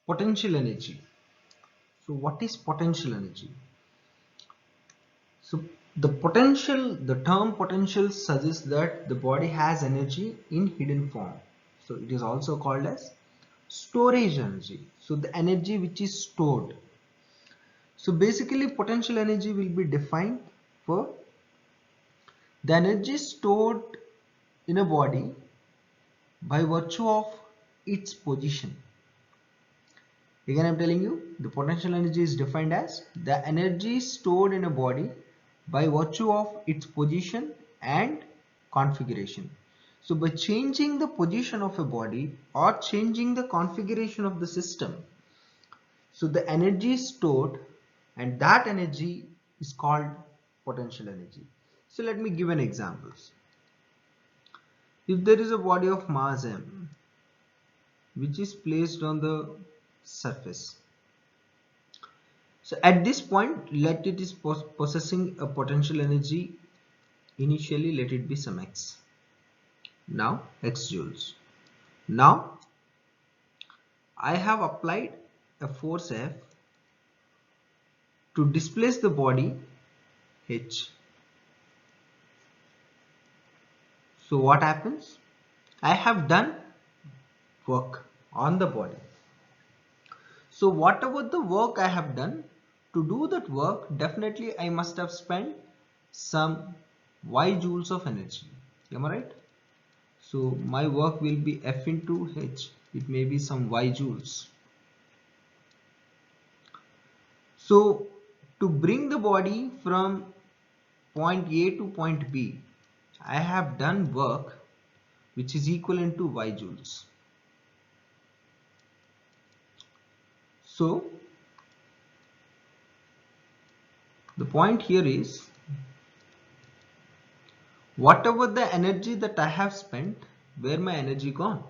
Potential energy. So what is potential energy? So the term potential suggests that the body has energy in hidden form. So it is also called as storage energy. So the energy which is stored. So basically potential energy will be defined for the energy stored in a body by virtue of its position. Again, I'm telling you, the potential energy is defined as the energy stored in a body by virtue of its position and configuration. So by changing the position of a body or changing the configuration of the system, so the energy is stored and that energy is called potential energy. So let me give an example. If there is a body of mass m which is placed on the surface. So at this point, let it is possessing a potential energy. Initially, let it be some x. Now x joules. Now I have applied a force F to displace the body H. So what happens? I have done work on the body. So whatever the work I have done, to do that work, definitely I must have spent some y joules of energy. Am I right? So my work will be F into H. It may be some y joules. So to bring the body from point A to point B, I have done work which is equivalent to y joules. So the point here is whatever the energy that I have spent, where my energy gone?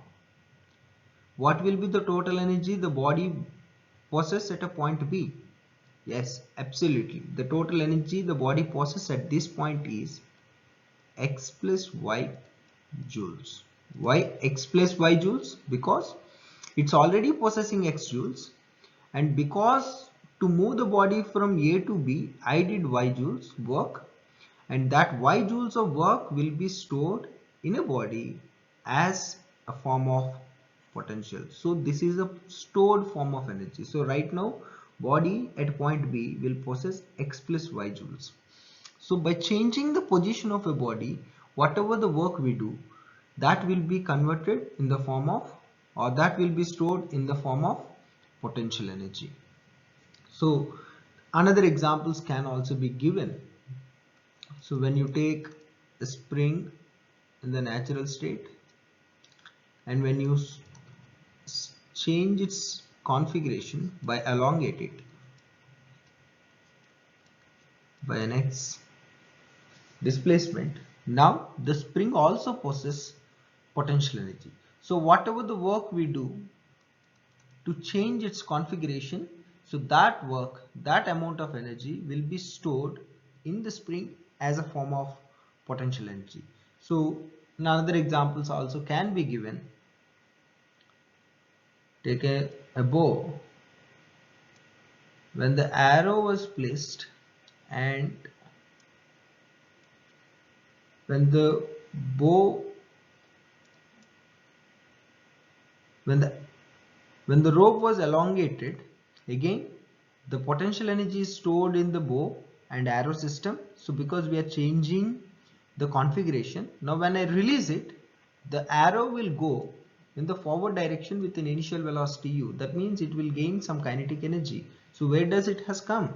What will be the total energy the body possesses at a point B? Yes, absolutely. The total energy the body possesses at this point is x plus y joules. Why x plus y joules? Because it's already possessing x joules, and because to move the body from A to B, I did y joules work, and that y joules of work will be stored in a body as a form of potential. So this is a stored form of energy. So right now body at point B will possess x plus y joules. So by changing the position of a body, whatever the work we do, that will be converted in the form of, or that will be stored in the form of potential energy. So another examples can also be given. So when you take a spring in the natural state and when you change its configuration by elongate it by an x displacement, now the spring also possesses potential energy. So whatever the work we do to change its configuration, so that work, that amount of energy will be stored in the spring as a form of potential energy. So another examples also can be given. Take a bow. When the arrow was placed and when the bow when the rope was elongated, again the potential energy is stored in the bow and arrow system. So because we are changing the configuration, now when I release it, the arrow will go in the forward direction with an initial velocity u. That means it will gain some kinetic energy. So where does it has come?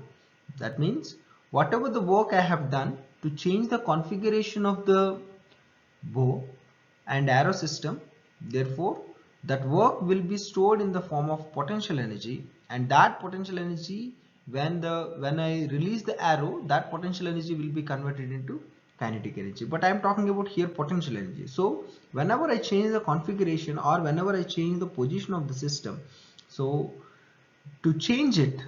That means whatever the work I have done to change the configuration of the bow and arrow system, therefore that work will be stored in the form of potential energy, and that potential energy, when I release the arrow, that potential energy will be converted into kinetic energy. But I am talking about here potential energy. So whenever I change the configuration or whenever I change the position of the system, so to change it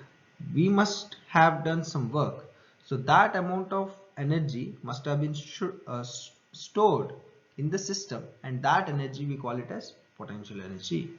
we must have done some work. So that amount of energy must have been stored in the system, and that energy we call it as potential energy.